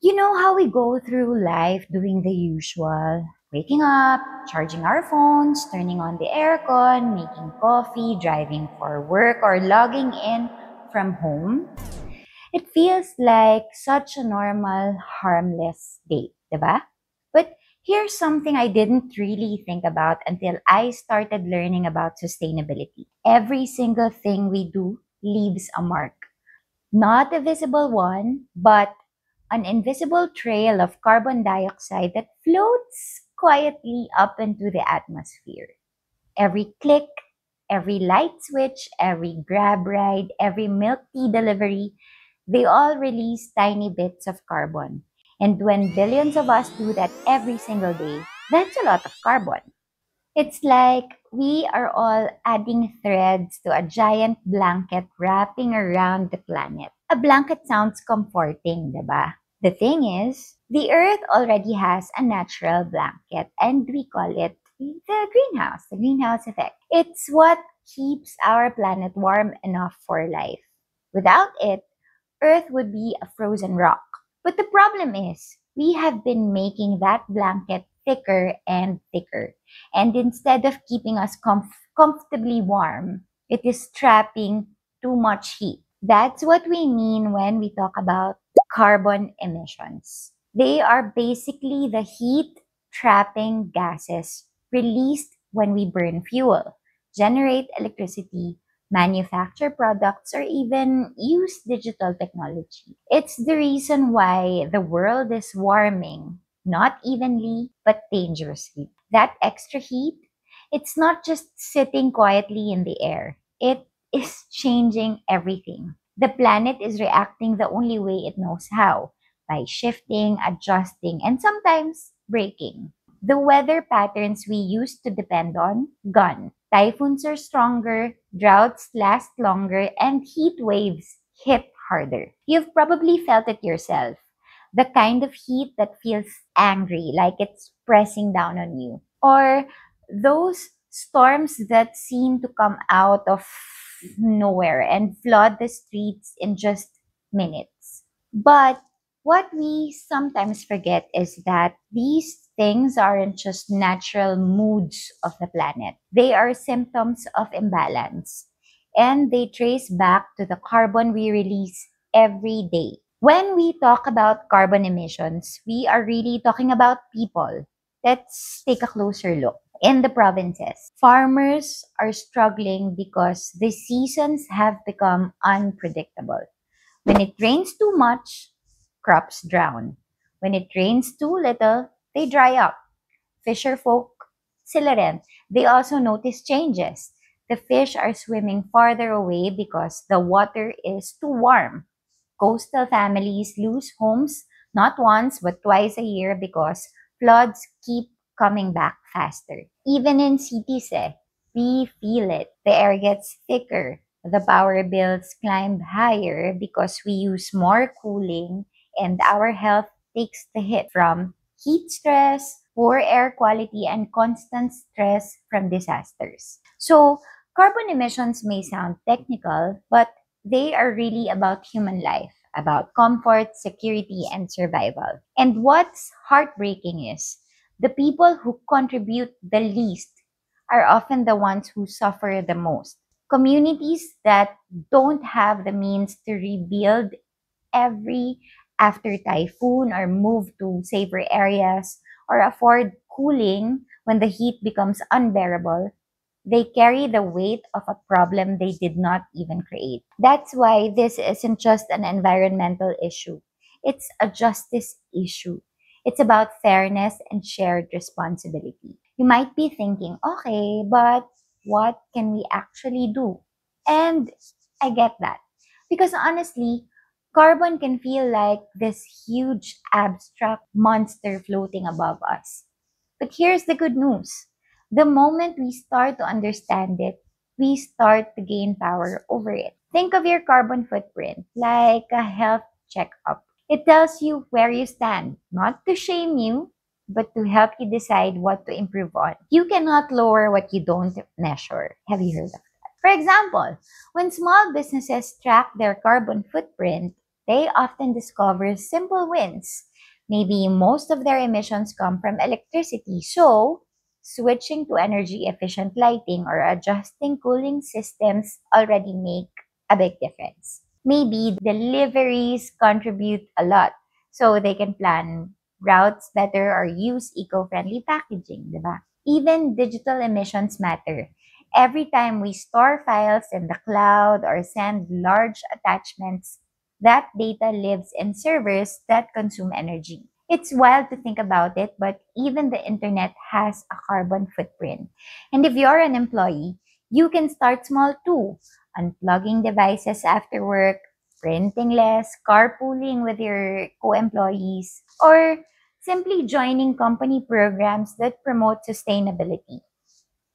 You know how we go through life doing the usual, waking up, charging our phones, turning on the aircon, making coffee, driving for work, or logging in from home? It feels like such a normal, harmless day, diba? But here's something I didn't really think about until I started learning about sustainability. Every single thing we do leaves a mark. Not a visible one, but an invisible trail of carbon dioxide that floats quietly up into the atmosphere. Every click, every light switch, every grab ride, every milk tea delivery, they all release tiny bits of carbon. And when billions of us do that every single day, that's a lot of carbon. It's like we are all adding threads to a giant blanket wrapping around the planet. A blanket sounds comforting, diba? The thing is, the Earth already has a natural blanket and we call it the greenhouse effect. It's what keeps our planet warm enough for life. Without it, Earth would be a frozen rock. But the problem is, we have been making that blanket thicker and thicker. And instead of keeping us comfortably warm, it is trapping too much heat. That's what we mean when we talk about carbon emissions. They are basically the heat trapping gases released when we burn fuel, generate electricity, manufacture products, or even use digital technology. It's the reason why the world is warming, not evenly, but dangerously. That extra heat, it's not just sitting quietly in the air. It is changing everything. The planet is reacting the only way it knows how, by shifting, adjusting, and sometimes breaking. The weather patterns we used to depend on, gone. Typhoons are stronger, droughts last longer, and heat waves hit harder. You've probably felt it yourself. The kind of heat that feels angry, like it's pressing down on you. Or those storms that seem to come out of nowhere and flood the streets in just minutes. But what we sometimes forget is that these things aren't just natural moods of the planet. They are symptoms of imbalance. And they trace back to the carbon we release every day. When we talk about carbon emissions, we are really talking about people. Let's take a closer look. In the provinces, farmers are struggling because the seasons have become unpredictable. When it rains too much, crops drown. When it rains too little, they dry up. Fisher folk, sila rin, they also notice changes. The fish are swimming farther away because the water is too warm. Coastal families lose homes not once but twice a year because floods keep coming back faster. Even in cities, we feel it. The air gets thicker. The power bills climb higher because we use more cooling and our health takes the hit from heat stress, poor air quality, and constant stress from disasters. So, carbon emissions may sound technical, but they are really about human life, about comfort, security, and survival. And what's heartbreaking is the people who contribute the least are often the ones who suffer the most. Communities that don't have the means to rebuild every after typhoon or move to safer areas or afford cooling when the heat becomes unbearable, they carry the weight of a problem they did not even create. That's why this isn't just an environmental issue. It's a justice issue. It's about fairness and shared responsibility. You might be thinking, okay, but what can we actually do? And I get that. Because honestly, carbon can feel like this huge abstract monster floating above us. But here's the good news. The moment we start to understand it, we start to gain power over it. Think of your carbon footprint like a health checkup. It tells you where you stand, not to shame you, but to help you decide what to improve on. You cannot lower what you don't measure. Have you heard of that? For example, when small businesses track their carbon footprint, they often discover simple wins. Maybe most of their emissions come from electricity, so switching to energy efficient lighting or adjusting cooling systems already make a big difference. Maybe deliveries contribute a lot, so they can plan routes better or use eco-friendly packaging, diba? Even digital emissions matter. Every time we store files in the cloud or send large attachments, that data lives in servers that consume energy. It's wild to think about it, but even the internet has a carbon footprint. And if you're an employee, you can start small too. Unplugging devices after work, printing less, carpooling with your co-employees, or simply joining company programs that promote sustainability.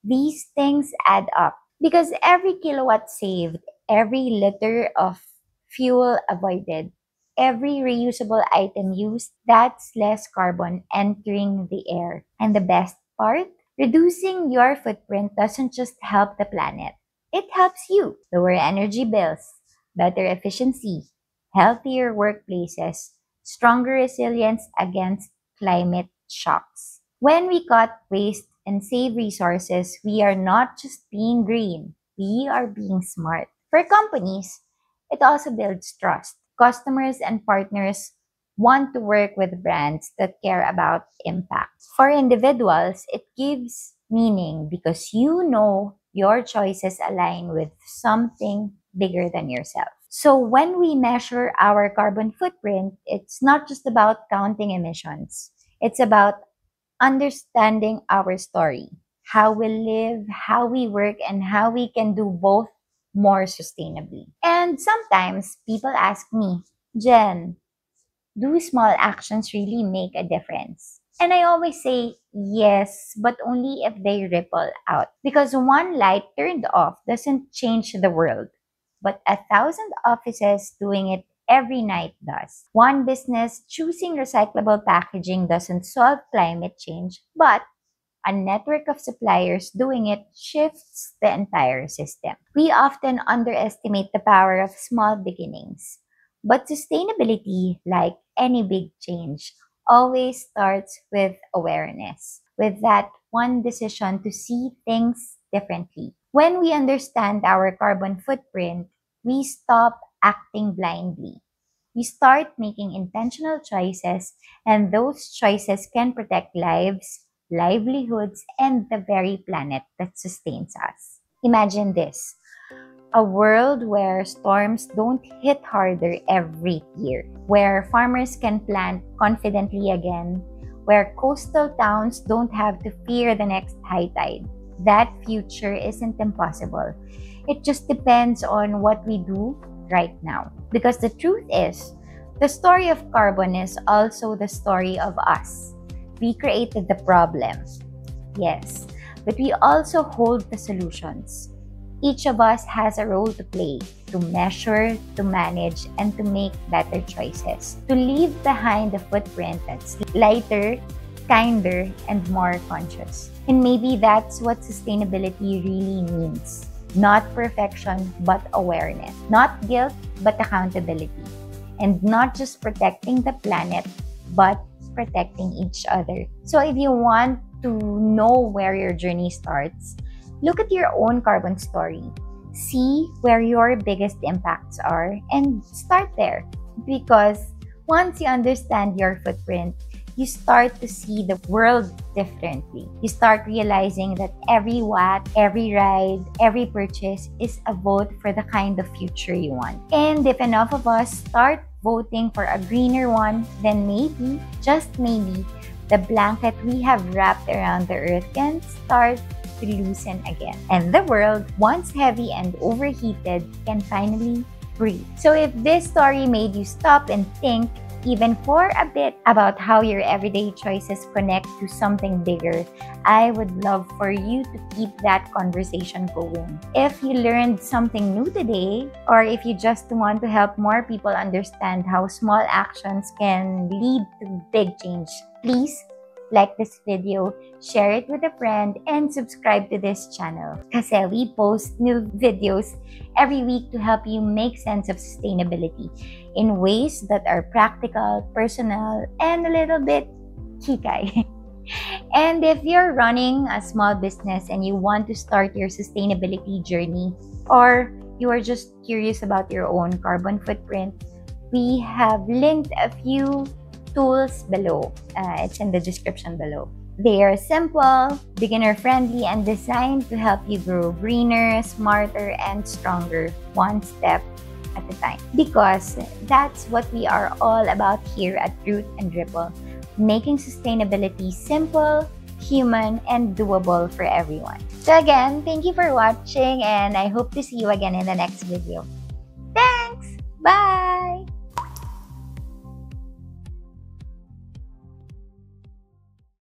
These things add up because every kilowatt saved, every liter of fuel avoided, every reusable item used, that's less carbon entering the air. And the best part? Reducing your footprint doesn't just help the planet. It helps you lower energy bills, better efficiency, healthier workplaces, stronger resilience against climate shocks. When we cut waste and save resources, we are not just being green, we are being smart. For companies, it also builds trust. Customers and partners want to work with brands that care about impact. For individuals, it gives meaning because you know your choices align with something bigger than yourself. So when we measure our carbon footprint, it's not just about counting emissions. It's about understanding our story, how we live, how we work, and how we can do both more sustainably. And sometimes people ask me, Jen, do small actions really make a difference? And I always say yes, but only if they ripple out. Because one light turned off doesn't change the world, but 1,000 offices doing it every night does. One business choosing recyclable packaging doesn't solve climate change, but a network of suppliers doing it shifts the entire system. We often underestimate the power of small beginnings, but sustainability, like any big change, always starts with awareness, with that one decision to see things differently. When we understand our carbon footprint, we stop acting blindly. We start making intentional choices, and those choices can protect lives, livelihoods, and the very planet that sustains us. Imagine this: a world where storms don't hit harder every year, where farmers can plant confidently again, where coastal towns don't have to fear the next high tide. That future isn't impossible. It just depends on what we do right now. Because the truth is, the story of carbon is also the story of us. We created the problem, yes, but we also hold the solutions. Each of us has a role to play, to measure, to manage, and to make better choices, to leave behind a footprint that's lighter, kinder, and more conscious. And maybe that's what sustainability really means. Not perfection, but awareness. Not guilt, but accountability. And not just protecting the planet, but protecting each other. So if you want to know where your journey starts, look at your own carbon story. See where your biggest impacts are and start there. Because once you understand your footprint, you start to see the world differently. You start realizing that every watt, every ride, every purchase is a vote for the kind of future you want. And if enough of us start voting for a greener one, then maybe, just maybe, the blanket we have wrapped around the earth can start to loosen again. And the world, once heavy and overheated, can finally breathe. So if this story made you stop and think, even for a bit, about how your everyday choices connect to something bigger, I would love for you to keep that conversation going. If you learned something new today, or if you just want to help more people understand how small actions can lead to big change, please like this video, share it with a friend, and subscribe to this channel. Kasi we post new videos every week to help you make sense of sustainability in ways that are practical, personal, and a little bit kikay. And if you're running a small business and you want to start your sustainability journey, or you are just curious about your own carbon footprint, we have linked a few tools below. It's in the description below. They are simple, beginner-friendly, and designed to help you grow greener, smarter, and stronger, one step at a time. Because that's what we are all about here at Root and Ripple, making sustainability simple, human, and doable for everyone. So again, thank you for watching, and I hope to see you again in the next video. Thanks! Bye!